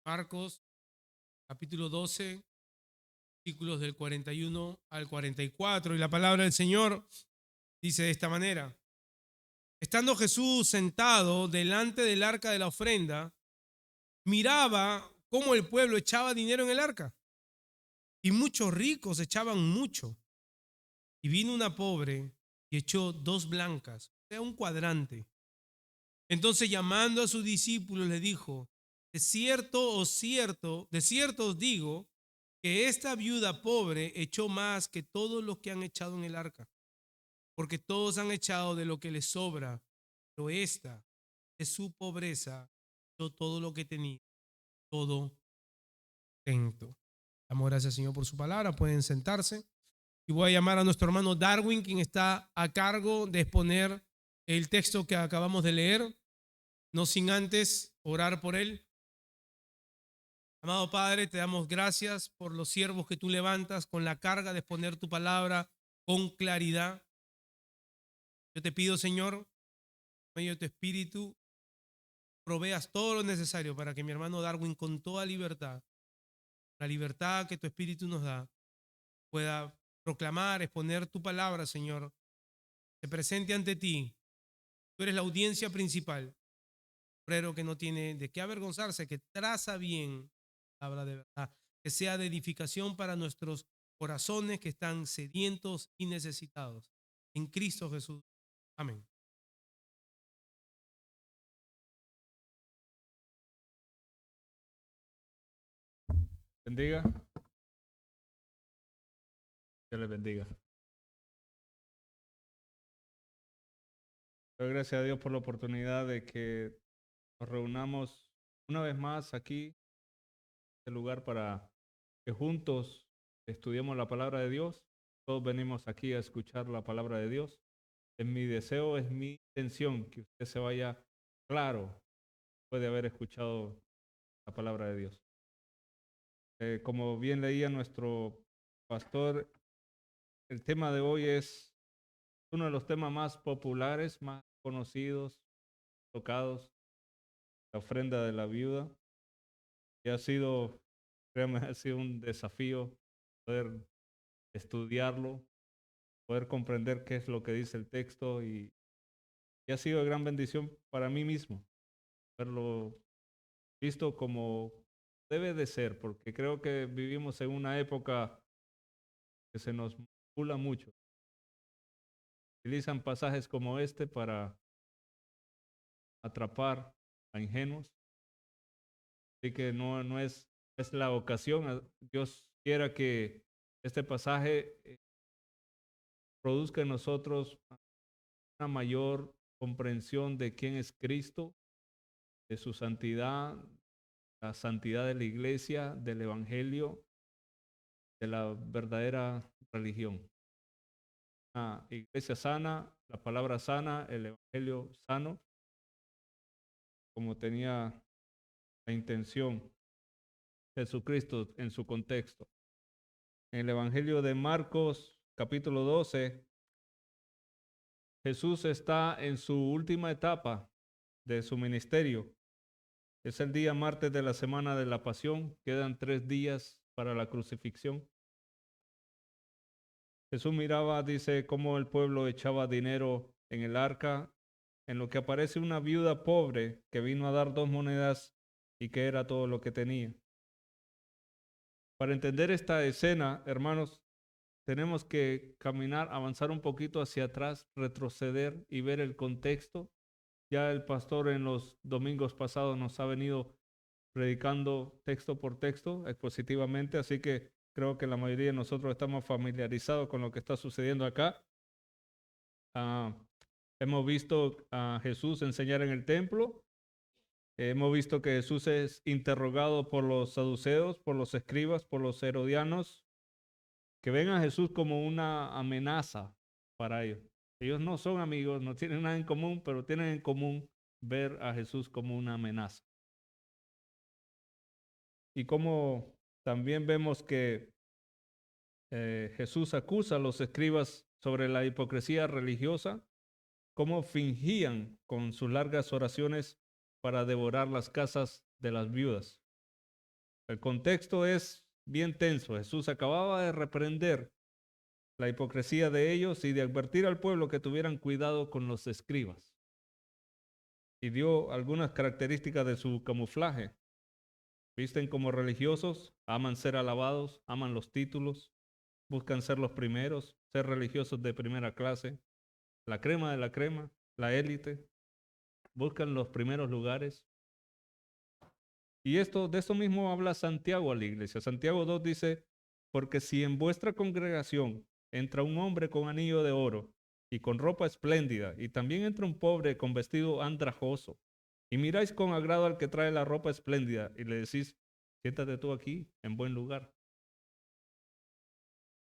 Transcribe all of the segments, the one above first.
Marcos, capítulo 12, versículos del 41 al 44. Y la palabra del Señor dice de esta manera: Estando Jesús sentado delante del arca de la ofrenda, miraba cómo el pueblo echaba dinero en el arca, y muchos ricos echaban mucho. Y vino una pobre y echó 2 blancas, o sea, un cuadrante. Entonces, llamando a sus discípulos, le dijo: de cierto os digo que esta viuda pobre echó más que todos los que han echado en el arca, porque todos han echado de lo que les sobra, pero esta, de su pobreza, echó todo lo que tenía, todo tento. Damos gracias, Señor, por su palabra. Pueden sentarse. Y voy a llamar a nuestro hermano Darwin, quien está a cargo de exponer el texto que acabamos de leer, no sin antes orar por él. Amado Padre, te damos gracias por los siervos que tú levantas con la carga de exponer tu palabra con claridad. Yo te pido, Señor, por medio de tu espíritu, proveas todo lo necesario para que mi hermano Darwin, con toda libertad, la libertad que tu espíritu nos da, pueda proclamar, exponer tu palabra, Señor, se presente ante ti. Tú eres la audiencia principal, obrero que no tiene de qué avergonzarse, que traza bien la palabra de verdad, que sea de edificación para nuestros corazones que están sedientos y necesitados. En Cristo Jesús. Amén. Bendiga, Dios les bendiga. Doy gracias a Dios por la oportunidad de que nos reunamos una vez más aquí, en este lugar, para que juntos estudiemos la palabra de Dios. Todos venimos aquí a escuchar la palabra de Dios. Es mi deseo, es mi intención que usted se vaya claro después de haber escuchado la palabra de Dios. Como bien leía nuestro pastor, el tema de hoy es uno de los temas más populares, más conocidos, tocados, la ofrenda de la viuda. Y ha sido, créanme, ha sido un desafío poder estudiarlo, poder comprender qué es lo que dice el texto y ha sido de gran bendición para mí mismo, haberlo visto como debe de ser, porque creo que vivimos en una época que se nos manipula mucho. Utilizan pasajes como este para atrapar a ingenuos. Así que no es la ocasión. Dios quiera que este pasaje produzca en nosotros una mayor comprensión de quién es Cristo, de su santidad, la santidad de la iglesia, del evangelio, de la verdadera religión. Una iglesia sana, la palabra sana, el evangelio sano, como tenía la intención Jesucristo en su contexto. En el evangelio de Marcos, capítulo 12, Jesús está en su última etapa de su ministerio. Es el día martes de la semana de la Pasión. Quedan 3 días para la crucifixión. Jesús miraba, dice, cómo el pueblo echaba dinero en el arca, en lo que aparece una viuda pobre que vino a dar 2 monedas y que era todo lo que tenía. Para entender esta escena, hermanos, tenemos que caminar, avanzar un poquito hacia atrás, retroceder y ver el contexto. Ya el pastor en los domingos pasados nos ha venido predicando texto por texto, expositivamente, así que creo que la mayoría de nosotros estamos familiarizados con lo que está sucediendo acá. Hemos visto a Jesús enseñar en el templo, hemos visto que Jesús es interrogado por los saduceos, por los escribas, por los herodianos, que ven a Jesús como una amenaza para ellos. Ellos no son amigos, no tienen nada en común, pero tienen en común ver a Jesús como una amenaza. Y como también vemos que Jesús acusa a los escribas sobre la hipocresía religiosa, cómo fingían con sus largas oraciones para devorar las casas de las viudas. El contexto es bien tenso. Jesús acababa de reprender la hipocresía de ellos y de advertir al pueblo que tuvieran cuidado con los escribas. Y dio algunas características de su camuflaje. Visten como religiosos, aman ser alabados, aman los títulos, buscan ser los primeros, ser religiosos de primera clase, la crema de la crema, la élite, buscan los primeros lugares. Y de esto mismo habla Santiago a la iglesia. Santiago 2 dice, porque si en vuestra congregación entra un hombre con anillo de oro y con ropa espléndida, y también entra un pobre con vestido andrajoso, y miráis con agrado al que trae la ropa espléndida, y le decís, siéntate tú aquí, en buen lugar.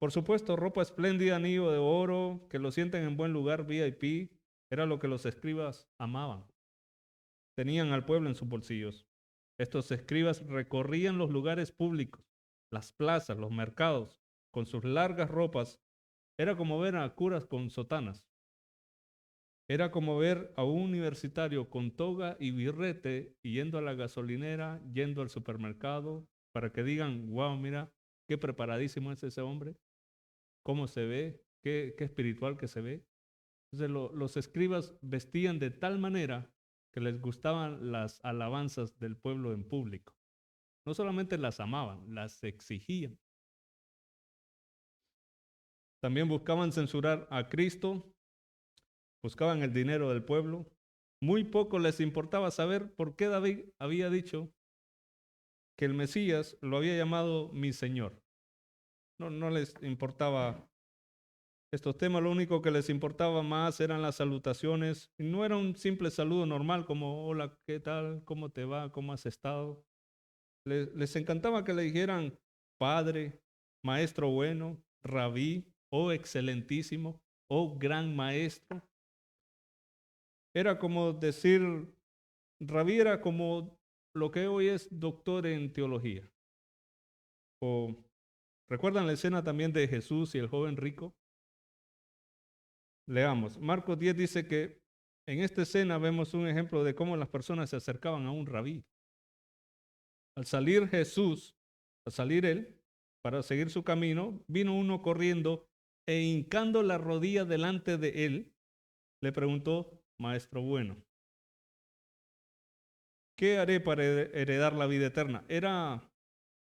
Por supuesto, ropa espléndida, anillo de oro, que lo sienten en buen lugar, VIP, era lo que los escribas amaban. Tenían al pueblo en sus bolsillos. Estos escribas recorrían los lugares públicos, las plazas, los mercados, con sus largas ropas. Era como ver a curas con sotanas. Era como ver a un universitario con toga y birrete yendo a la gasolinera, yendo al supermercado, para que digan, wow, mira, qué preparadísimo es ese hombre, cómo se ve, qué espiritual que se ve. Entonces los escribas vestían de tal manera que les gustaban las alabanzas del pueblo en público. No solamente las amaban, las exigían. También buscaban censurar a Cristo, buscaban el dinero del pueblo. Muy poco les importaba saber por qué David había dicho que el Mesías lo había llamado mi Señor. No les importaba estos temas, lo único que les importaba más eran las salutaciones. Y no era un simple saludo normal como, hola, ¿qué tal? ¿Cómo te va? ¿Cómo has estado? Les encantaba que le dijeran Padre, Maestro bueno, Rabí, oh excelentísimo, oh gran maestro. Era como decir, Rabí era como lo que hoy es doctor en teología. O, ¿recuerdan la escena también de Jesús y el joven rico? Leamos. Marcos 10 dice que en esta escena vemos un ejemplo de cómo las personas se acercaban a un rabí. Al salir Jesús, al salir él, para seguir su camino, vino uno corriendo e hincando la rodilla delante de él, le preguntó, Maestro bueno, ¿qué haré para heredar la vida eterna? Era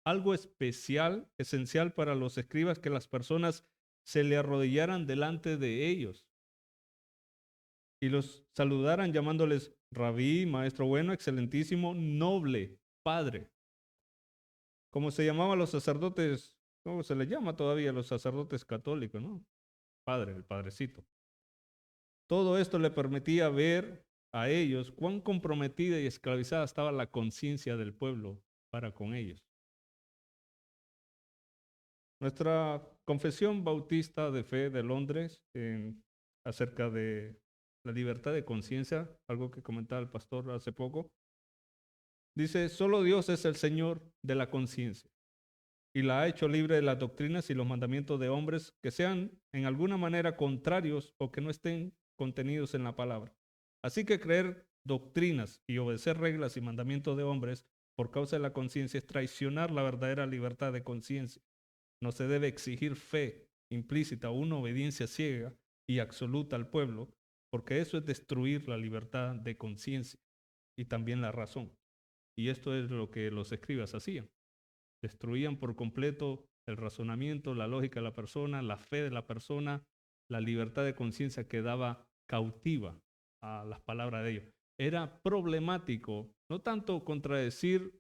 algo especial, esencial para los escribas que las personas se le arrodillaran delante de ellos y los saludaran llamándoles Rabí, Maestro bueno, excelentísimo, noble, Padre. Como se llamaban los sacerdotes, ¿cómo se les llama todavía a los sacerdotes católicos, no? Padre, el Padrecito. Todo esto le permitía ver a ellos cuán comprometida y esclavizada estaba la conciencia del pueblo para con ellos. Nuestra Confesión Bautista de Fe de Londres, acerca de la libertad de conciencia, algo que comentaba el pastor hace poco, dice, solo Dios es el Señor de la conciencia y la ha hecho libre de las doctrinas y los mandamientos de hombres que sean en alguna manera contrarios o que no estén contenidos en la palabra. Así que creer doctrinas y obedecer reglas y mandamientos de hombres por causa de la conciencia es traicionar la verdadera libertad de conciencia. No se debe exigir fe implícita o una obediencia ciega y absoluta al pueblo, porque eso es destruir la libertad de conciencia y también la razón. Y esto es lo que los escribas hacían. Destruían por completo el razonamiento, la lógica de la persona, la fe de la persona, la libertad de conciencia quedaba cautiva a las palabras de ellos. Era problemático, no tanto contradecirlo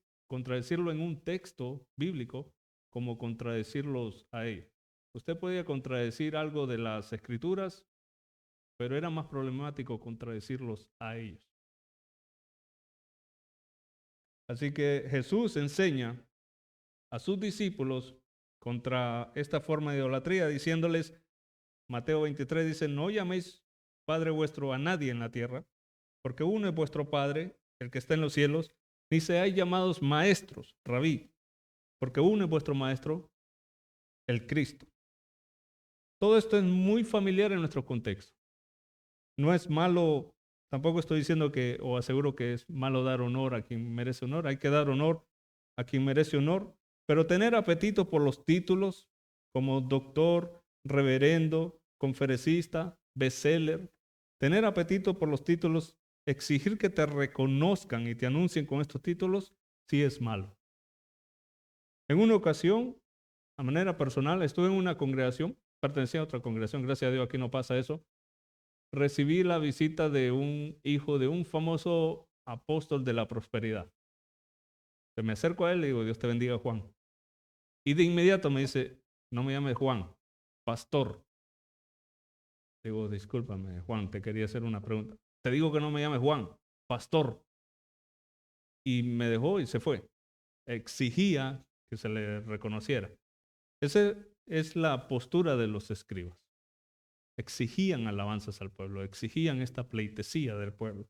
en un texto bíblico, como contradecirlos a ellos. Usted podía contradecir algo de las escrituras, pero era más problemático contradecirlos a ellos. Así que Jesús enseña a sus discípulos contra esta forma de idolatría, diciéndoles, Mateo 23 dice, no llaméis Padre vuestro a nadie en la tierra, porque uno es vuestro Padre, el que está en los cielos, ni seáis llamados maestros, rabí, porque uno es vuestro Maestro, el Cristo. Todo esto es muy familiar en nuestro contexto. No es malo, tampoco estoy diciendo que, o aseguro que es malo dar honor a quien merece honor, hay que dar honor a quien merece honor, pero tener apetito por los títulos como doctor, reverendo, conferencista, bestseller, tener apetito por los títulos, exigir que te reconozcan y te anuncien con estos títulos, sí es malo. En una ocasión, a manera personal, estuve en una congregación, pertenecía a otra congregación, gracias a Dios aquí no pasa eso. Recibí la visita de un hijo de un famoso apóstol de la prosperidad. Me acerco a él y le digo, Dios te bendiga, Juan. Y de inmediato me dice, no me llames Juan, pastor. Digo, discúlpame, Juan, te quería hacer una pregunta. Te digo que no me llames Juan, pastor. Y me dejó y se fue. Exigía que se le reconociera. Esa es la postura de los escribas. Exigían alabanzas al pueblo, exigían esta pleitesía del pueblo.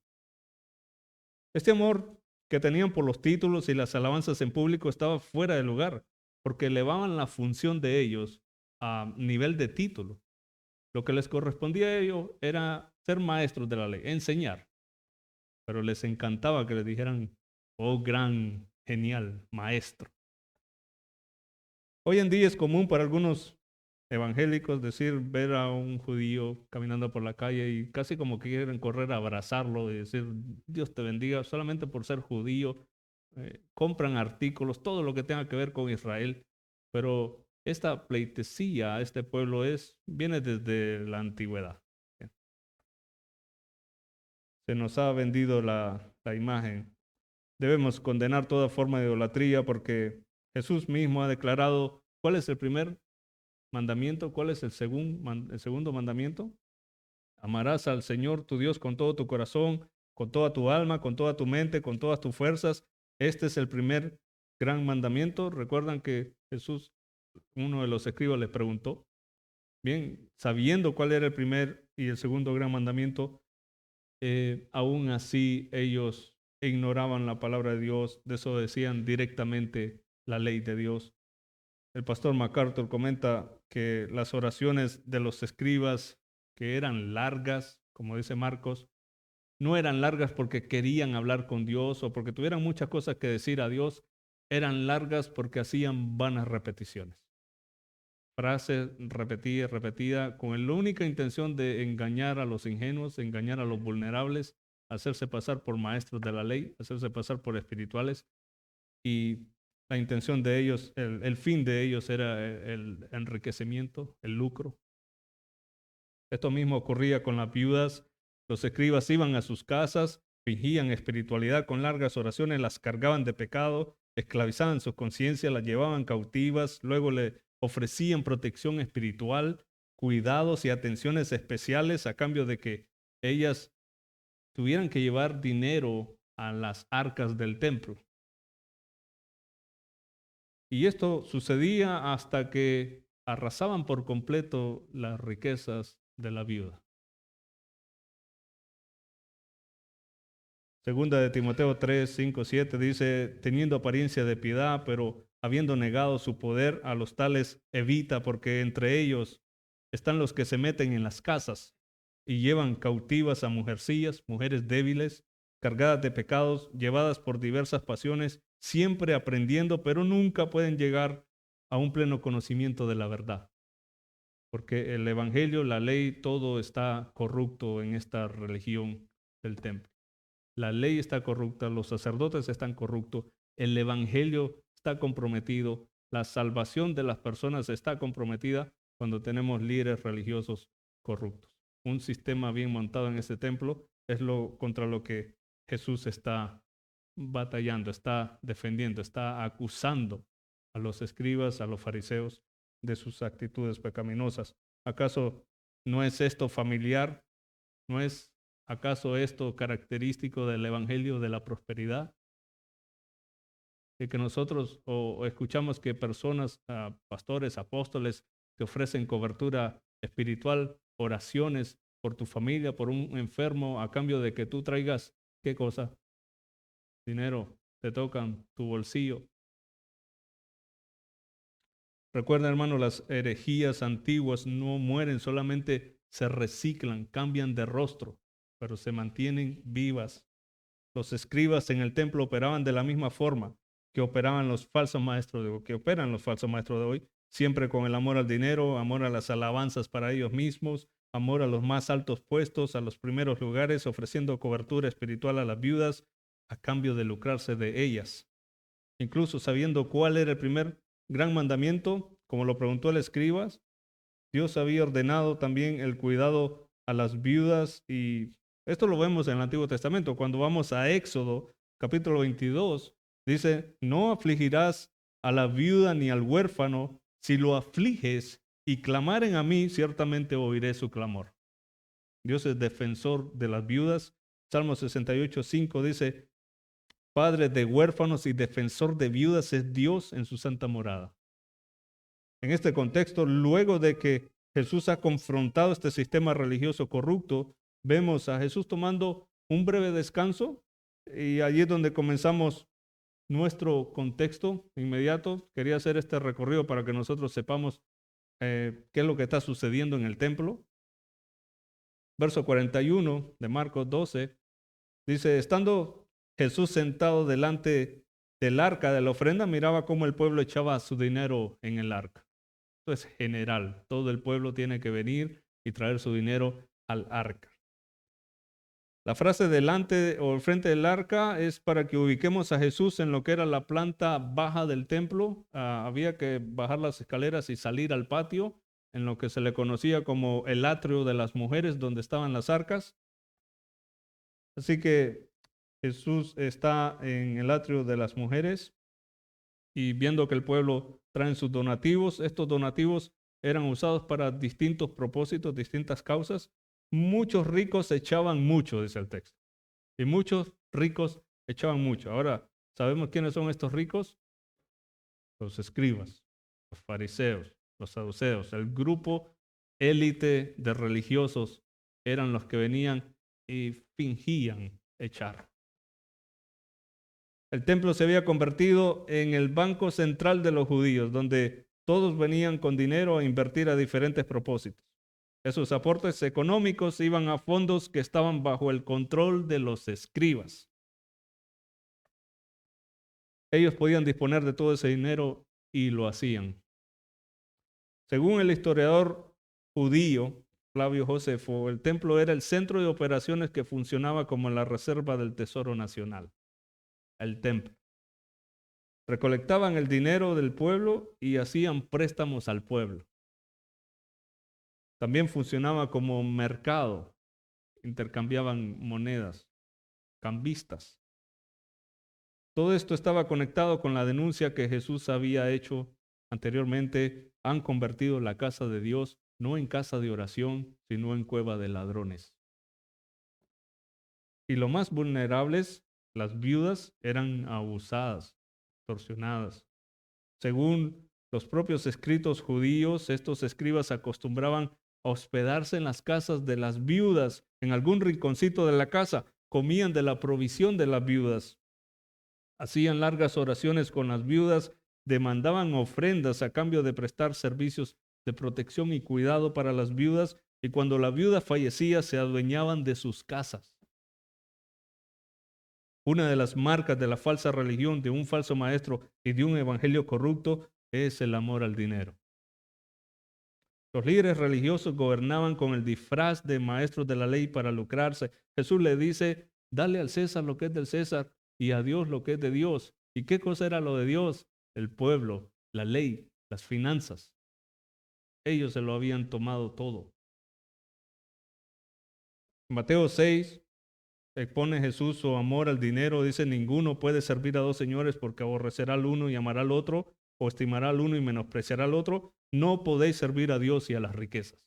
Este amor que tenían por los títulos y las alabanzas en público estaba fuera de lugar, porque elevaban la función de ellos a nivel de título. Lo que les correspondía a ellos era ser maestros de la ley, enseñar. Pero les encantaba que les dijeran, oh gran, genial maestro. Hoy en día es común para algunos evangélicos decir, ver a un judío caminando por la calle y casi como que quieren correr a abrazarlo y decir, Dios te bendiga, solamente por ser judío. Compran artículos, todo lo que tenga que ver con Israel, pero esta pleitesía a este pueblo viene desde la antigüedad. Se nos ha vendido la imagen. Debemos condenar toda forma de idolatría porque Jesús mismo ha declarado cuál es el primer mandamiento, cuál es el segundo mandamiento. Amarás al Señor tu Dios con todo tu corazón, con toda tu alma, con toda tu mente, con todas tus fuerzas. Este es el primer gran mandamiento. Recuerdan que Jesús, uno de los escribas, les preguntó, bien, sabiendo cuál era el primer y el segundo gran mandamiento, aún así ellos ignoraban la palabra de Dios, desobedecían directamente la ley de Dios. El pastor MacArthur comenta que las oraciones de los escribas, que eran largas, como dice Marcos, no eran largas porque querían hablar con Dios o porque tuvieran muchas cosas que decir a Dios, eran largas porque hacían vanas repeticiones. Frases repetidas, repetidas, con la única intención de engañar a los ingenuos, engañar a los vulnerables, hacerse pasar por maestros de la ley, hacerse pasar por espirituales. Y la intención de ellos, el fin de ellos era el enriquecimiento, el lucro. Esto mismo ocurría con las viudas. Los escribas iban a sus casas, fingían espiritualidad con largas oraciones, las cargaban de pecado, esclavizaban su conciencia, las llevaban cautivas, luego le ofrecían protección espiritual, cuidados y atenciones especiales a cambio de que ellas tuvieran que llevar dinero a las arcas del templo. Y esto sucedía hasta que arrasaban por completo las riquezas de la viuda. Segunda de Timoteo 3, 5, 7 dice, teniendo apariencia de piedad, pero habiendo negado su poder, a los tales evita, porque entre ellos están los que se meten en las casas y llevan cautivas a mujercillas, mujeres débiles, cargadas de pecados, llevadas por diversas pasiones, siempre aprendiendo, pero nunca pueden llegar a un pleno conocimiento de la verdad. Porque el evangelio, la ley, todo está corrupto en esta religión del templo. La ley está corrupta, los sacerdotes están corruptos, el evangelio está comprometido, la salvación de las personas está comprometida cuando tenemos líderes religiosos corruptos. Un sistema bien montado en ese templo es contra lo que Jesús está batallando, está defendiendo, está acusando a los escribas, a los fariseos de sus actitudes pecaminosas. ¿Acaso no es esto familiar? ¿No es acaso esto característico del evangelio de la prosperidad? De que nosotros o escuchamos que personas, pastores, apóstoles, te ofrecen cobertura espiritual, oraciones por tu familia, por un enfermo, a cambio de que tú traigas, ¿qué cosa? Dinero, te tocan tu bolsillo. Recuerda, hermano, las herejías antiguas no mueren, solamente se reciclan, cambian de rostro, pero se mantienen vivas. Los escribas en el templo operaban de la misma forma. que operaban los falsos maestros de hoy, que operan los falsos maestros de hoy, siempre con el amor al dinero, amor a las alabanzas para ellos mismos, amor a los más altos puestos, a los primeros lugares, ofreciendo cobertura espiritual a las viudas a cambio de lucrarse de ellas. Incluso sabiendo cuál era el primer gran mandamiento, como lo preguntó el escriba, Dios había ordenado también el cuidado a las viudas, y esto lo vemos en el Antiguo Testamento. Cuando vamos a Éxodo, capítulo 22, dice, no afligirás a la viuda ni al huérfano, si lo afliges y clamaren a mí, ciertamente oiré su clamor. Dios es defensor de las viudas. Salmo 68:5 dice, Padre de huérfanos y defensor de viudas es Dios en su santa morada. En este contexto, luego de que Jesús ha confrontado este sistema religioso corrupto, vemos a Jesús tomando un breve descanso, y allí es donde comenzamos nuestro contexto inmediato. Quería hacer este recorrido para que nosotros sepamos qué es lo que está sucediendo en el templo. Verso 41 de Marcos 12 dice, estando Jesús sentado delante del arca de la ofrenda, miraba cómo el pueblo echaba su dinero en el arca. Esto es general, todo el pueblo tiene que venir y traer su dinero al arca. La frase delante o frente del arca es para que ubiquemos a Jesús en lo que era la planta baja del templo. Había que bajar las escaleras y salir al patio, en lo que se le conocía como el atrio de las mujeres, donde estaban las arcas. Así que Jesús está en el atrio de las mujeres y viendo que el pueblo trae sus donativos, estos donativos eran usados para distintos propósitos, distintas causas. Muchos ricos echaban mucho, dice el texto. Y muchos ricos echaban mucho. Ahora, ¿sabemos quiénes son estos ricos? Los escribas, los fariseos, los saduceos. El grupo élite de religiosos eran los que venían y fingían echar. El templo se había convertido en el banco central de los judíos, donde todos venían con dinero a invertir a diferentes propósitos. Esos aportes económicos iban a fondos que estaban bajo el control de los escribas. Ellos podían disponer de todo ese dinero y lo hacían. Según el historiador judío Flavio Josefo, el templo era el centro de operaciones que funcionaba como la reserva del Tesoro Nacional. El templo. Recolectaban el dinero del pueblo y hacían préstamos al pueblo. También funcionaba como mercado, intercambiaban monedas, cambistas. Todo esto estaba conectado con la denuncia que Jesús había hecho anteriormente. Han convertido la casa de Dios no en casa de oración, sino en cueva de ladrones. Y los más vulnerables, las viudas, eran abusadas, extorsionadas. Según los propios escritos judíos, estos escribas acostumbraban a hospedarse en las casas de las viudas, en algún rinconcito de la casa, comían de la provisión de las viudas, hacían largas oraciones con las viudas, demandaban ofrendas a cambio de prestar servicios de protección y cuidado para las viudas, y cuando la viuda fallecía se adueñaban de sus casas. Una de las marcas de la falsa religión, de un falso maestro y de un evangelio corrupto es el amor al dinero. Los líderes religiosos gobernaban con el disfraz de maestros de la ley para lucrarse. Jesús le dice, dale al César lo que es del César y a Dios lo que es de Dios. ¿Y qué cosa era lo de Dios? El pueblo, la ley, las finanzas. Ellos se lo habían tomado todo. En Mateo 6 expone Jesús su amor al dinero. Dice, ninguno puede servir a dos señores porque aborrecerá al uno y amará al otro, o estimará al uno y menospreciará al otro. No podéis servir a Dios y a las riquezas.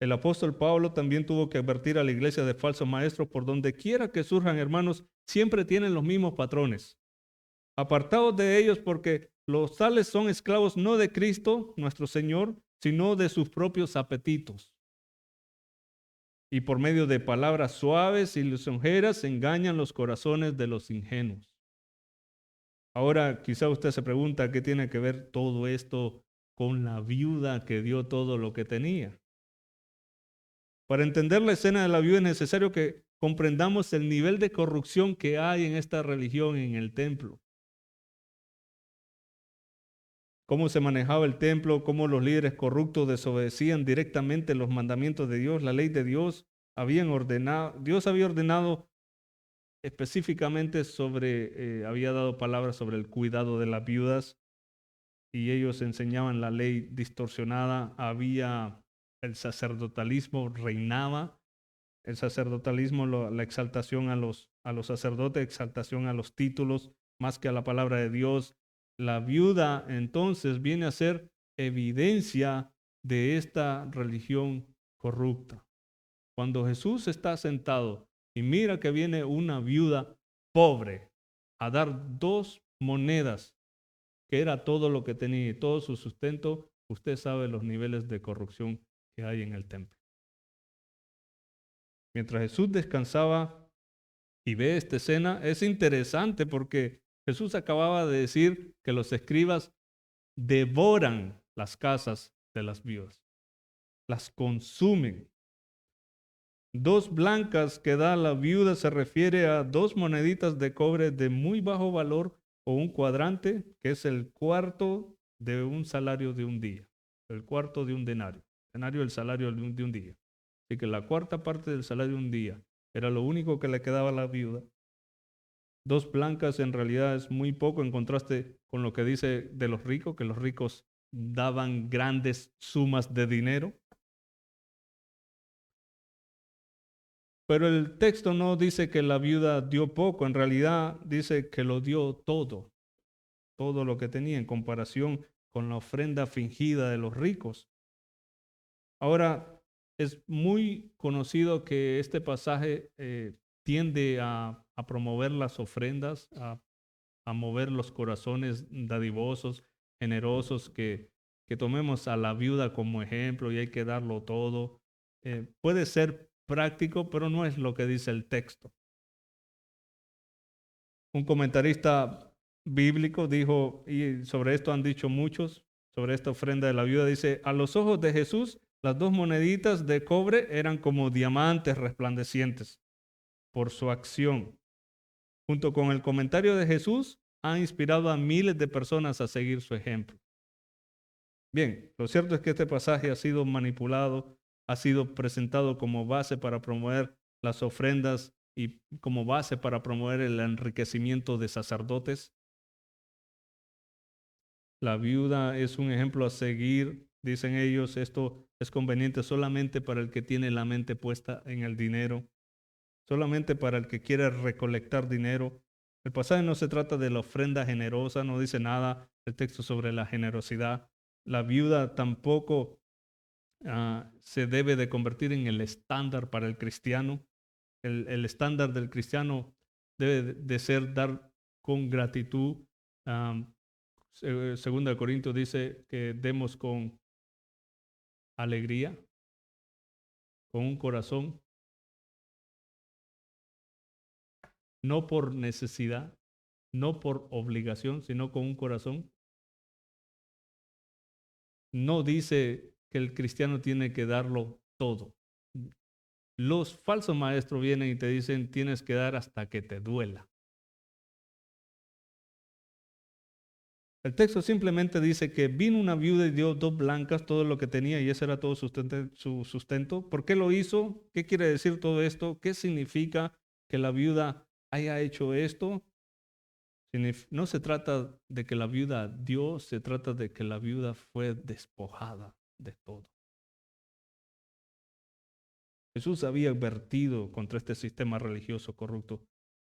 El apóstol Pablo también tuvo que advertir a la iglesia de falsos maestros. Por donde quiera que surjan, hermanos, siempre tienen los mismos patrones. Apartados de ellos, porque los tales son esclavos no de Cristo, nuestro Señor, sino de sus propios apetitos. Y por medio de palabras suaves y lisonjeras engañan los corazones de los ingenuos. Ahora quizá usted se pregunta qué tiene que ver todo esto con la viuda que dio todo lo que tenía. Para entender la escena de la viuda es necesario que comprendamos el nivel de corrupción que hay en esta religión, en el templo. cómo se manejaba el templo, cómo los líderes corruptos desobedecían directamente los mandamientos de Dios, la ley de Dios. Dios había ordenado específicamente había dado palabras sobre el cuidado de las viudas y ellos enseñaban la ley distorsionada. El sacerdotalismo reinaba, el sacerdotalismo, la exaltación a los sacerdotes, exaltación a los títulos más que a la palabra de Dios. La viuda entonces viene a ser evidencia de esta religión corrupta. Cuando Jesús está sentado y mira que viene una viuda pobre a dar 2 monedas, que era todo lo que tenía y todo su sustento, usted sabe los niveles de corrupción que hay en el templo. Mientras Jesús descansaba y ve esta escena, es interesante porque Jesús acababa de decir que los escribas devoran las casas de las viudas, las consumen. 2 blancas que da la viuda se refiere a 2 moneditas de cobre de muy bajo valor o un cuadrante, que es el cuarto de un salario de un día, el cuarto de un denario. Denario, el salario de un día. Así que la cuarta parte del salario de un día era lo único que le quedaba a la viuda. 2 blancas en realidad es muy poco en contraste con lo que dice de los ricos, que los ricos daban grandes sumas de dinero. Pero el texto no dice que la viuda dio poco, en realidad dice que lo dio todo lo que tenía en comparación con la ofrenda fingida de los ricos. Ahora, es muy conocido que este pasaje tiende a promover las ofrendas, a mover los corazones dadivosos, generosos, que tomemos a la viuda como ejemplo y hay que darlo todo. Puede ser práctico, pero no es lo que dice el texto. Un comentarista bíblico dijo, y sobre esto han dicho muchos, sobre esta ofrenda de la viuda, dice: a los ojos de Jesús, las 2 moneditas de cobre eran como diamantes resplandecientes por su acción. Junto con el comentario de Jesús, ha inspirado a miles de personas a seguir su ejemplo. Bien, lo cierto es que este pasaje ha sido manipulado, ha sido presentado como base para promover las ofrendas y como base para promover el enriquecimiento de sacerdotes. La viuda es un ejemplo a seguir, dicen ellos. Esto es conveniente solamente para el que tiene la mente puesta en el dinero, solamente para el que quiere recolectar dinero. El pasaje no se trata de la ofrenda generosa, no dice nada el texto sobre la generosidad. La viuda tampoco se debe de convertir en el estándar para el cristiano. El estándar del cristiano debe de ser dar con gratitud. Segunda de Corintios dice que demos con alegría, con un corazón, no por necesidad, no por obligación, sino con un corazón. No dice que el cristiano tiene que darlo todo. Los falsos maestros vienen y te dicen tienes que dar hasta que te duela. El texto simplemente dice que vino una viuda y dio 2 blancas, todo lo que tenía, y ese era todo su sustento. ¿Por qué lo hizo? ¿Qué quiere decir todo esto? ¿Qué significa que la viuda haya hecho esto? No se trata de que la viuda dio, se trata de que la viuda fue despojada de todo. Jesús había advertido contra este sistema religioso corrupto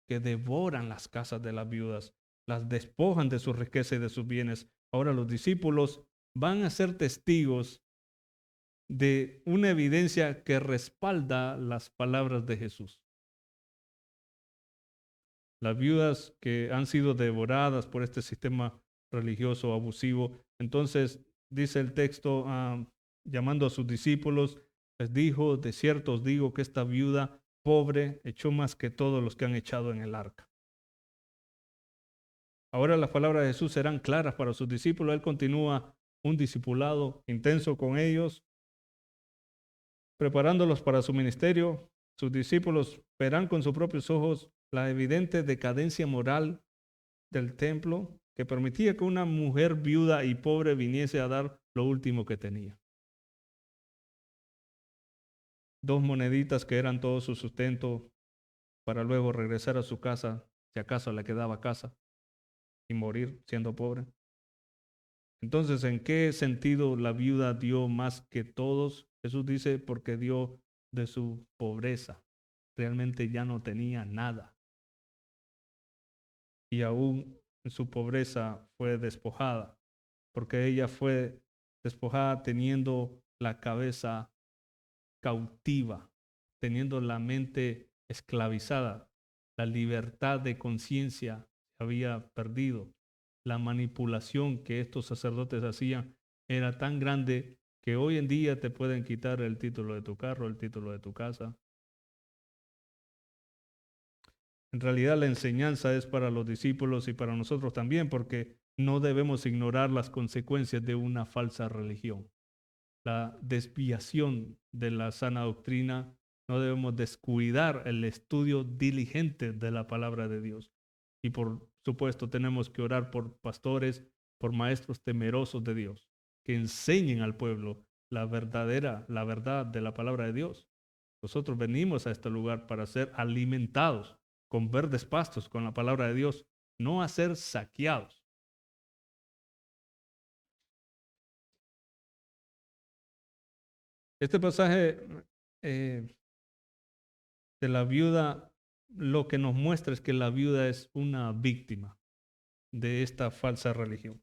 que devoran las casas de las viudas, las despojan de su riqueza y de sus bienes. Ahora los discípulos van a ser testigos de una evidencia que respalda las palabras de Jesús. Las viudas que han sido devoradas por este sistema religioso abusivo, entonces dice el texto, llamando a sus discípulos, les dijo: de cierto os digo que esta viuda pobre echó más que todos los que han echado en el arca. Ahora las palabras de Jesús serán claras para sus discípulos. Él continúa un discipulado intenso con ellos, preparándolos para su ministerio. Sus discípulos verán con sus propios ojos la evidente decadencia moral del templo, que permitía que una mujer viuda y pobre viniese a dar lo último que tenía. 2 moneditas que eran todo su sustento para luego regresar a su casa, si acaso le quedaba casa, y morir siendo pobre. Entonces, ¿en qué sentido la viuda dio más que todos? Jesús dice, porque dio de su pobreza. Realmente ya no tenía nada. Y aún en su pobreza fue despojada, porque ella fue despojada teniendo la cabeza cautiva, teniendo la mente esclavizada. La libertad de conciencia se había perdido. La manipulación que estos sacerdotes hacían era tan grande que hoy en día te pueden quitar el título de tu carro, el título de tu casa. En realidad la enseñanza es para los discípulos y para nosotros también, porque no debemos ignorar las consecuencias de una falsa religión. La desviación de la sana doctrina, no debemos descuidar el estudio diligente de la palabra de Dios. Y por supuesto tenemos que orar por pastores, por maestros temerosos de Dios, que enseñen al pueblo la verdad de la palabra de Dios. Nosotros venimos a este lugar para ser alimentados con verdes pastos, con la palabra de Dios, no a ser saqueados. Este pasaje de la viuda lo que nos muestra es que la viuda es una víctima de esta falsa religión.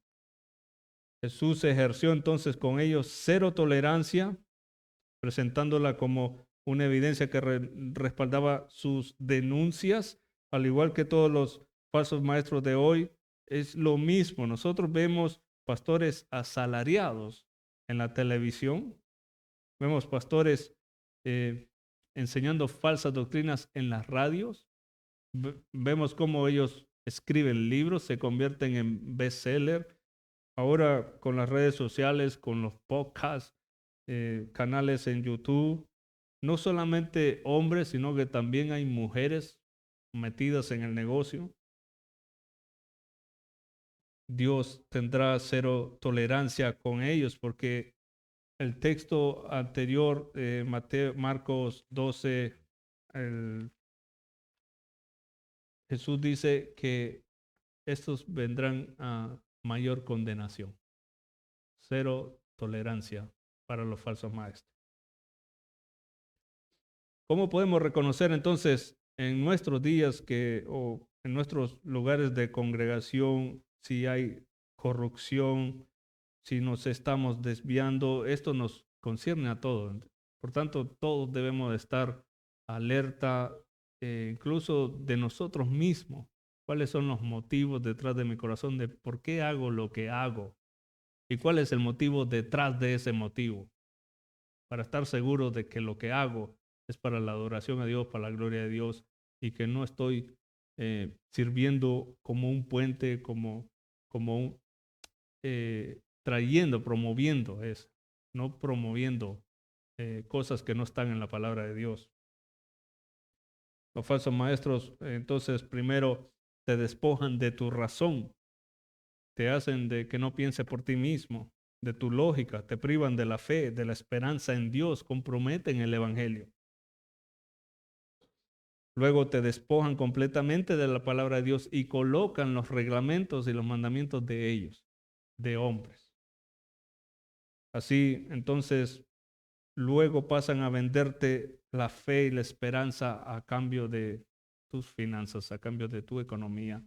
Jesús ejerció entonces con ellos cero tolerancia, presentándola como una evidencia que respaldaba sus denuncias, al igual que todos los falsos maestros de hoy. Es lo mismo. Nosotros vemos pastores asalariados en la televisión, vemos pastores enseñando falsas doctrinas en las radios. Vemos cómo ellos escriben libros, se convierten en bestseller. Ahora con las redes sociales, con los podcasts, canales en YouTube, no solamente hombres, sino que también hay mujeres metidas en el negocio. Dios tendrá cero tolerancia con ellos porque el texto anterior, Marcos 12, Jesús dice que estos vendrán a mayor condenación. Cero tolerancia para los falsos maestros. ¿Cómo podemos reconocer entonces en nuestros días o en nuestros lugares de congregación si hay corrupción, si nos estamos desviando? Esto nos concierne a todos. Por tanto, todos debemos de estar alerta, incluso de nosotros mismos. ¿Cuáles son los motivos detrás de mi corazón de por qué hago lo que hago? ¿Y cuál es el motivo detrás de ese motivo? Para estar seguro de que lo que hago es para la adoración a Dios, para la gloria de Dios, y que no estoy sirviendo como un puente, trayendo, promoviendo eso, no promoviendo cosas que no están en la palabra de Dios. Los falsos maestros, entonces, primero te despojan de tu razón, te hacen de que no piense por ti mismo, de tu lógica, te privan de la fe, de la esperanza en Dios, comprometen el evangelio. Luego te despojan completamente de la palabra de Dios y colocan los reglamentos y los mandamientos de ellos, de hombres. Así, entonces, luego pasan a venderte la fe y la esperanza a cambio de tus finanzas, a cambio de tu economía.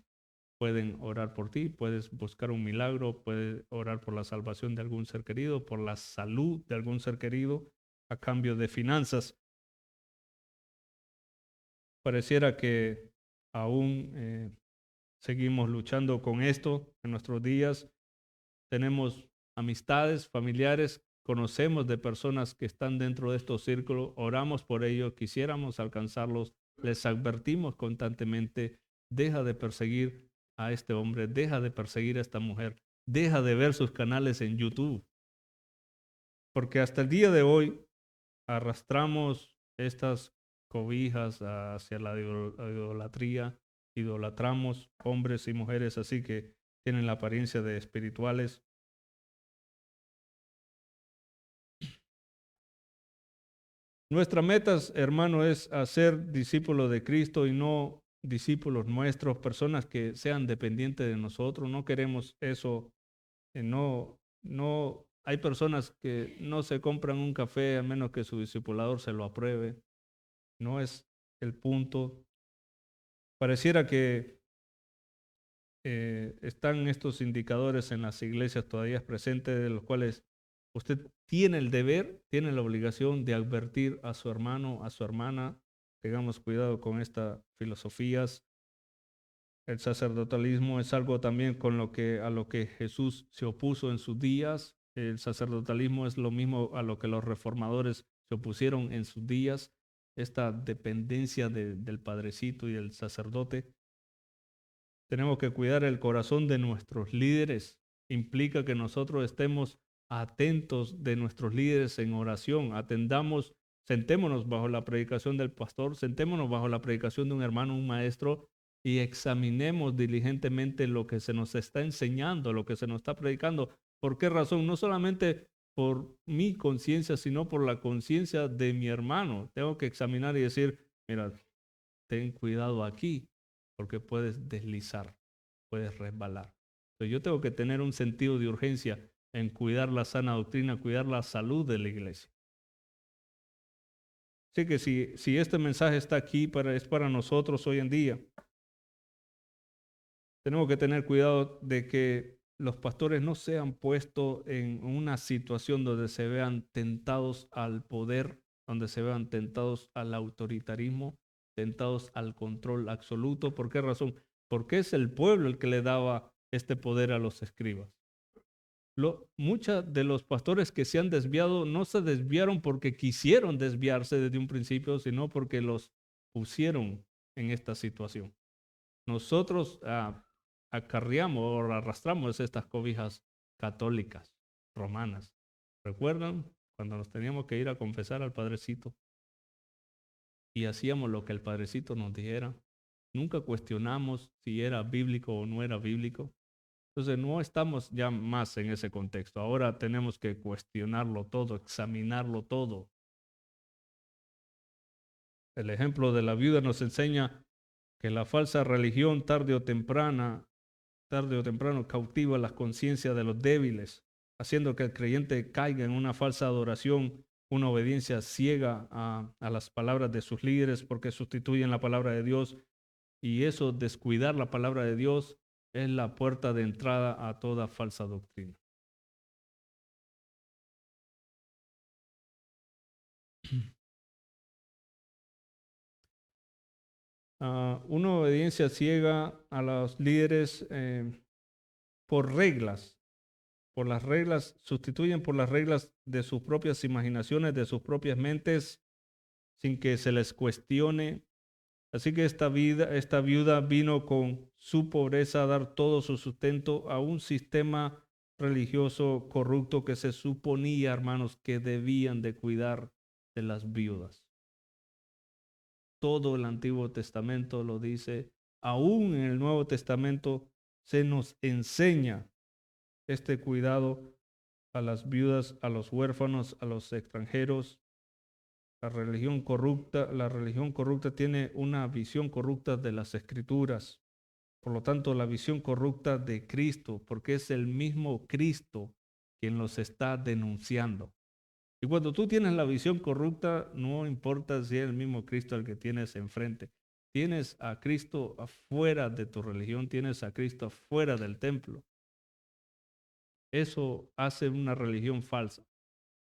Pueden orar por ti, puedes buscar un milagro, puedes orar por la salvación de algún ser querido, por la salud de algún ser querido, a cambio de finanzas. Pareciera que aún seguimos luchando con esto en nuestros días. Tenemos amistades, familiares, conocemos de personas que están dentro de estos círculos, oramos por ellos, quisiéramos alcanzarlos, les advertimos constantemente, deja de perseguir a este hombre, deja de perseguir a esta mujer, deja de ver sus canales en YouTube. Porque hasta el día de hoy arrastramos estas cobijas hacia la idolatría, idolatramos hombres y mujeres así que tienen la apariencia de espirituales. Nuestra meta, hermano, es hacer discípulos de Cristo y no discípulos nuestros, personas que sean dependientes de nosotros. No queremos eso. No, hay personas que no se compran un café a menos que su discipulador se lo apruebe. No es el punto. Pareciera que están estos indicadores en las iglesias todavía presentes, de los cuales usted tiene el deber, tiene la obligación de advertir a su hermano, a su hermana. Tengamos cuidado con estas filosofías. El sacerdotalismo es algo también a lo que Jesús se opuso en sus días. El sacerdotalismo es lo mismo a lo que los reformadores se opusieron en sus días. Esta dependencia del padrecito y del sacerdote. Tenemos que cuidar el corazón de nuestros líderes. Implica que nosotros estemos atentos de nuestros líderes en oración. Sentémonos bajo la predicación del pastor, sentémonos bajo la predicación de un hermano, un maestro, y examinemos diligentemente lo que se nos está enseñando, lo que se nos está predicando. ¿Por qué razón? No solamente por mi conciencia, sino por la conciencia de mi hermano. Tengo que examinar y decir, mira, ten cuidado aquí, porque puedes deslizar, puedes resbalar. Entonces yo tengo que tener un sentido de urgencia en cuidar la sana doctrina, cuidar la salud de la iglesia. Así que si este mensaje está aquí, es para nosotros hoy en día, tenemos que tener cuidado de que los pastores no sean puestos en una situación donde se vean tentados al poder, donde se vean tentados al autoritarismo, tentados al control absoluto. ¿Por qué razón? Porque es el pueblo el que le daba este poder a los escribas. Muchos de los pastores que se han desviado no se desviaron porque quisieron desviarse desde un principio, sino porque los pusieron en esta situación. Nosotros acarreamos o arrastramos estas cobijas católicas, romanas. ¿Recuerdan cuando nos teníamos que ir a confesar al Padrecito? Y hacíamos lo que el Padrecito nos dijera. Nunca cuestionamos si era bíblico o no era bíblico. Entonces no estamos ya más en ese contexto. Ahora tenemos que cuestionarlo todo, examinarlo todo. El ejemplo de la viuda nos enseña que la falsa religión tarde o temprano cautiva las conciencias de los débiles, haciendo que el creyente caiga en una falsa adoración, una obediencia ciega a las palabras de sus líderes porque sustituyen la palabra de Dios. Y eso, descuidar la palabra de Dios, es la puerta de entrada a toda falsa doctrina. Una obediencia ciega a los líderes por reglas, sustituyen por las reglas de sus propias imaginaciones, de sus propias mentes, sin que se les cuestione. Así que esta viuda vino con su pobreza a dar todo su sustento a un sistema religioso corrupto que se suponía, hermanos, que debían de cuidar de las viudas. Todo el Antiguo Testamento lo dice, aún en el Nuevo Testamento se nos enseña este cuidado a las viudas, a los huérfanos, a los extranjeros. La religión corrupta tiene una visión corrupta de las Escrituras. Por lo tanto, la visión corrupta de Cristo, porque es el mismo Cristo quien los está denunciando. Y cuando tú tienes la visión corrupta, no importa si es el mismo Cristo al que tienes enfrente. Tienes a Cristo afuera de tu religión, tienes a Cristo afuera del templo. Eso hace una religión falsa.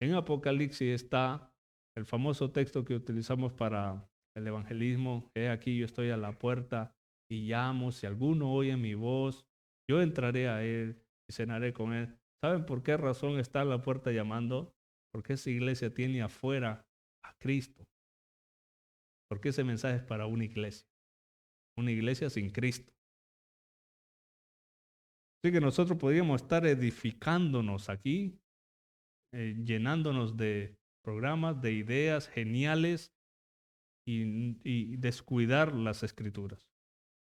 En Apocalipsis está el famoso texto que utilizamos para el evangelismo. He aquí, yo estoy a la puerta y llamo. Si alguno oye mi voz, yo entraré a él y cenaré con él. ¿Saben por qué razón está a la puerta llamando? Porque esa iglesia tiene afuera a Cristo. Porque ese mensaje es para una iglesia sin Cristo. Así que nosotros podríamos estar edificándonos aquí, llenándonos de programas, de ideas geniales y descuidar las escrituras.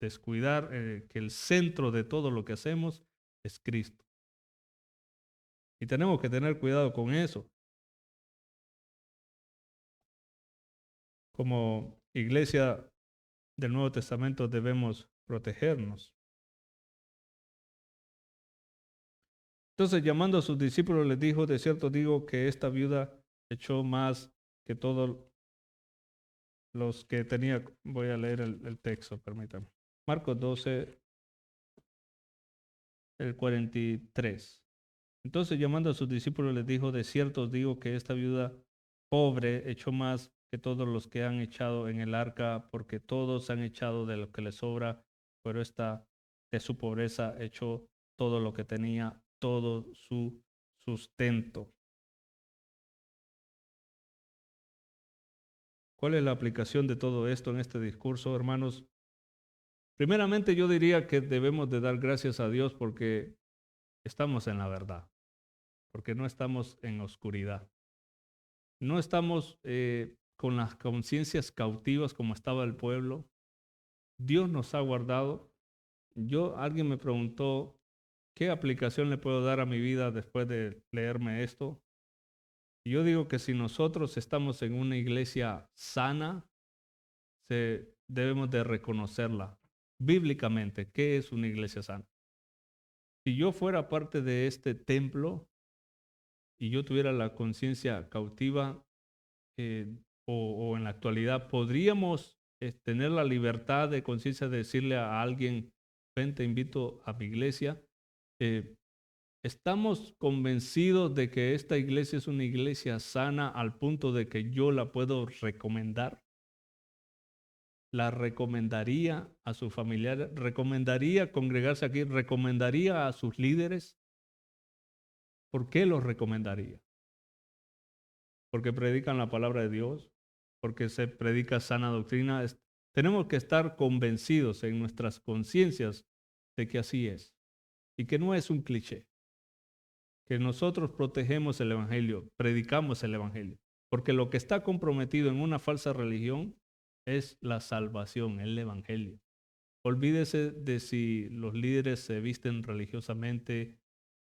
Descuidar que el centro de todo lo que hacemos es Cristo. Y tenemos que tener cuidado con eso. Como iglesia del Nuevo Testamento debemos protegernos. Entonces, llamando a sus discípulos, les dijo: de cierto digo que esta viuda echó más que todos los que tenía. Voy a leer el texto, permítanme. Marcos 12, el 43. Entonces, llamando a sus discípulos, les dijo: de cierto os digo que esta viuda pobre echó más que todos los que han echado en el arca, porque todos han echado de lo que les sobra, pero esta de su pobreza echó todo lo que tenía, todo su sustento. ¿Cuál es la aplicación de todo esto en este discurso, hermanos? Primeramente, yo diría que debemos de dar gracias a Dios porque estamos en la verdad, porque no estamos en oscuridad. No estamos con las conciencias cautivas como estaba el pueblo. Dios nos ha guardado. Alguien me preguntó, ¿qué aplicación le puedo dar a mi vida después de leerme esto? Y yo digo que si nosotros estamos en una iglesia sana, debemos de reconocerla bíblicamente. ¿Qué es una iglesia sana? Si yo fuera parte de este templo y yo tuviera la conciencia cautiva, o en la actualidad, podríamos tener la libertad de conciencia de decirle a alguien: ven, te invito a mi iglesia. Estamos convencidos de que esta iglesia es una iglesia sana al punto de que yo la puedo recomendar. La recomendaría a sus familiares, recomendaría congregarse aquí, recomendaría a sus líderes. ¿Por qué los recomendaría? Porque predican la palabra de Dios, porque se predica sana doctrina. Tenemos que estar convencidos en nuestras conciencias de que así es y que no es un cliché, que nosotros protegemos el evangelio, predicamos el evangelio, porque lo que está comprometido en una falsa religión es la salvación, el evangelio. Olvídese de si los líderes se visten religiosamente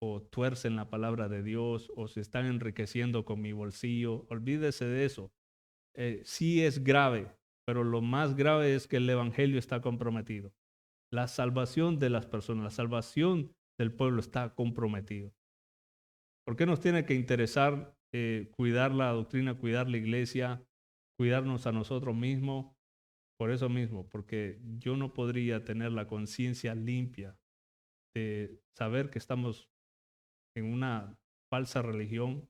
o tuercen la palabra de Dios o se están enriqueciendo con mi bolsillo. Olvídese de eso. Sí es grave, pero lo más grave es que el evangelio está comprometido. La salvación de las personas, la salvación del pueblo está comprometido. ¿Por qué nos tiene que interesar cuidar la doctrina, cuidar la iglesia, cuidarnos a nosotros mismos? Por eso mismo, porque yo no podría tener la conciencia limpia de saber que estamos en una falsa religión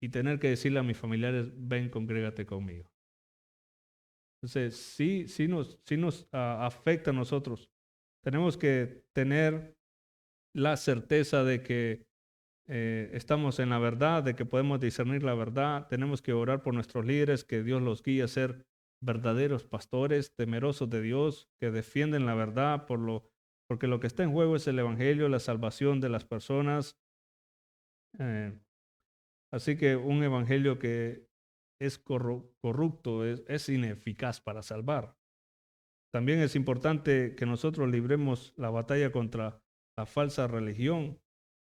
y tener que decirle a mis familiares: ven, congrégate conmigo. Entonces, sí nos afecta a nosotros. Tenemos que tener la certeza de que estamos en la verdad, de que podemos discernir la verdad. Tenemos que orar por nuestros líderes, que Dios los guíe a ser verdaderos pastores, temerosos de Dios, que defienden la verdad, porque lo que está en juego es el evangelio, la salvación de las personas. Así que un evangelio que es corrupto es ineficaz para salvar. También es importante que nosotros libremos la batalla contra la falsa religión.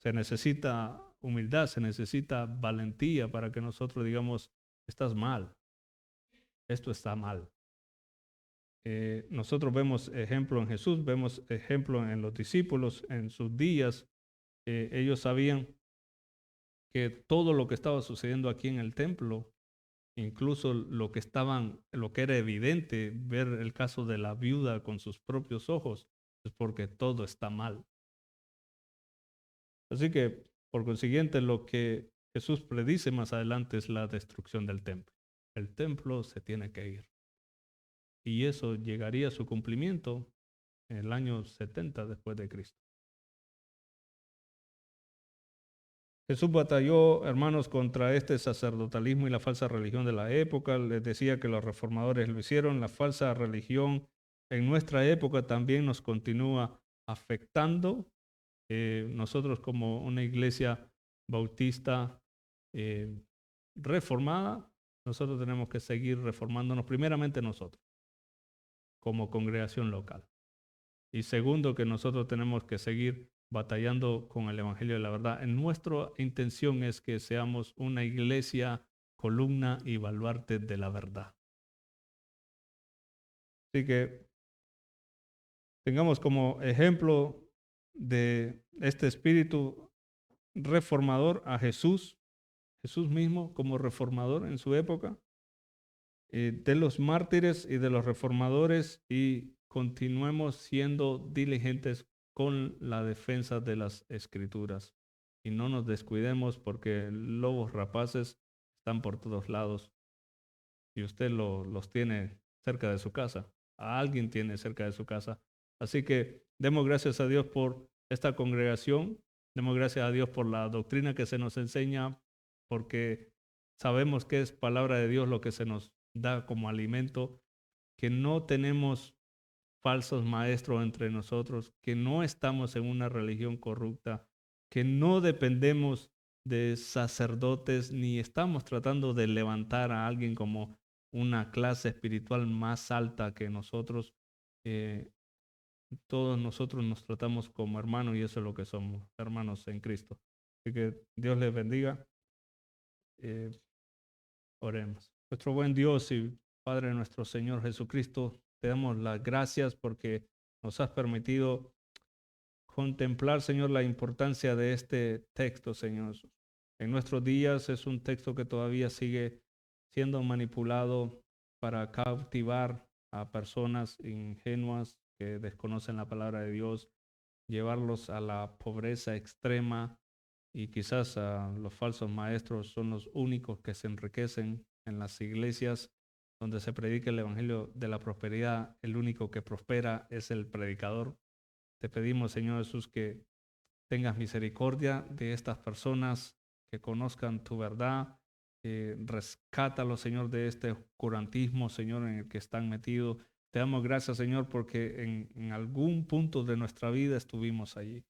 Se necesita humildad, se necesita valentía para que nosotros digamos: estás mal, esto está mal. Nosotros vemos ejemplo en Jesús, vemos ejemplo en los discípulos, en sus días. Ellos sabían que todo lo que estaba sucediendo aquí en el templo, incluso lo que era evidente, ver el caso de la viuda con sus propios ojos, es porque todo está mal. Así que, por consiguiente, lo que Jesús predice más adelante es la destrucción del templo. El templo se tiene que ir. Y eso llegaría a su cumplimiento en el año 70 después de Cristo. Jesús batalló, hermanos, contra este sacerdotalismo y la falsa religión de la época. Les decía que los reformadores lo hicieron. La falsa religión en nuestra época también nos continúa afectando. Nosotros, como una iglesia bautista reformada, nosotros tenemos que seguir reformándonos, primeramente nosotros, como congregación local. Y segundo, que nosotros tenemos que seguir batallando con el Evangelio de la verdad. Nuestra intención es que seamos una iglesia, columna y baluarte de la verdad. Así que tengamos como ejemplo de este espíritu reformador a Jesús, Jesús mismo como reformador en su época, de los mártires y de los reformadores, y continuemos siendo diligentes con la defensa de las escrituras y no nos descuidemos porque lobos rapaces están por todos lados y usted los tiene cerca de su casa, a alguien tiene cerca de su casa. Así que demos gracias a Dios por esta congregación, demos gracias a Dios por la doctrina que se nos enseña, porque sabemos que es palabra de Dios lo que se nos da como alimento, que no tenemos falsos maestros entre nosotros, que no estamos en una religión corrupta, que no dependemos de sacerdotes ni estamos tratando de levantar a alguien como una clase espiritual más alta que nosotros. Eh, Todos nosotros nos tratamos como hermanos y eso es lo que somos, hermanos en Cristo. Así que Dios les bendiga. Eh, Oremos. Nuestro buen Dios y Padre nuestro Señor Jesucristo, te damos las gracias porque nos has permitido contemplar, Señor, la importancia de este texto, Señor. En nuestros días es un texto que todavía sigue siendo manipulado para cautivar a personas ingenuas que desconocen la palabra de Dios, llevarlos a la pobreza extrema, y quizás los falsos maestros son los únicos que se enriquecen en las iglesias donde se predica el evangelio de la prosperidad. El único que prospera es el predicador. Te pedimos, Señor Jesús, que tengas misericordia de estas personas, que conozcan tu verdad. Rescátalos, Señor, de este oscurantismo, Señor, en el que están metidos. Te damos gracias, Señor, porque en algún punto de nuestra vida estuvimos allí.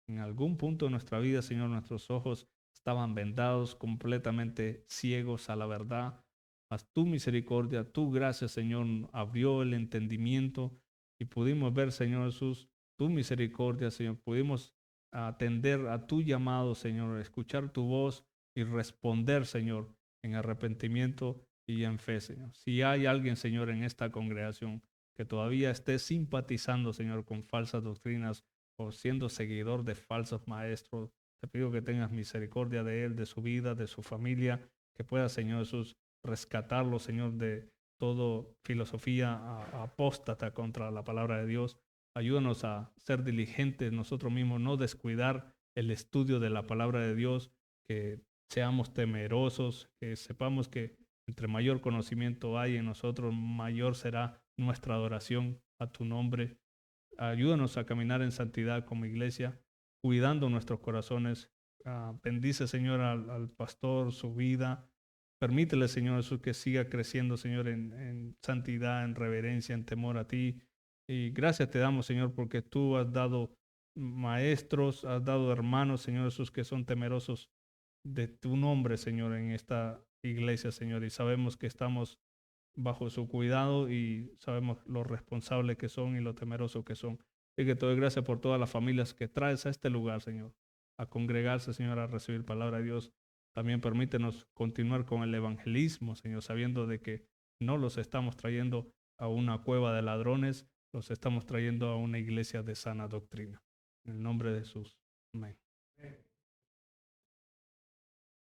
En algún punto de nuestra vida, Señor, nuestros ojos estaban vendados, completamente ciegos a la verdad. Mas tu misericordia, tu gracia, Señor, abrió el entendimiento y pudimos ver, Señor Jesús, tu misericordia, Señor. Pudimos atender a tu llamado, Señor, escuchar tu voz y responder, Señor, en arrepentimiento y en fe, Señor. Si hay alguien, Señor, en esta congregación que todavía esté simpatizando, Señor, con falsas doctrinas o siendo seguidor de falsos maestros, te pido que tengas misericordia de él, de su vida, de su familia, que pueda, Señor Jesús, rescatarlo, Señor, de toda filosofía apóstata contra la palabra de Dios. Ayúdanos a ser diligentes nosotros mismos, no descuidar el estudio de la palabra de Dios, que seamos temerosos, que sepamos que entre mayor conocimiento hay en nosotros, mayor será nuestra adoración a tu nombre. Ayúdanos a caminar en santidad como iglesia, cuidando nuestros corazones. Bendice, Señor, al pastor, su vida. Permítele, Señor Jesús, que siga creciendo, Señor, en santidad, en reverencia, en temor a ti. Y gracias te damos, Señor, porque tú has dado maestros, has dado hermanos, Señor Jesús, que son temerosos de tu nombre, Señor, en esta iglesia, Señor. Y sabemos que estamos bajo su cuidado y sabemos lo responsables que son y lo temerosos que son. Y que te doy gracias por todas las familias que traes a este lugar, Señor, a congregarse, Señor, a recibir palabra de Dios. También permítenos continuar con el evangelismo, Señor, sabiendo de que no los estamos trayendo a una cueva de ladrones, los estamos trayendo a una iglesia de sana doctrina. En el nombre de Jesús. Amén.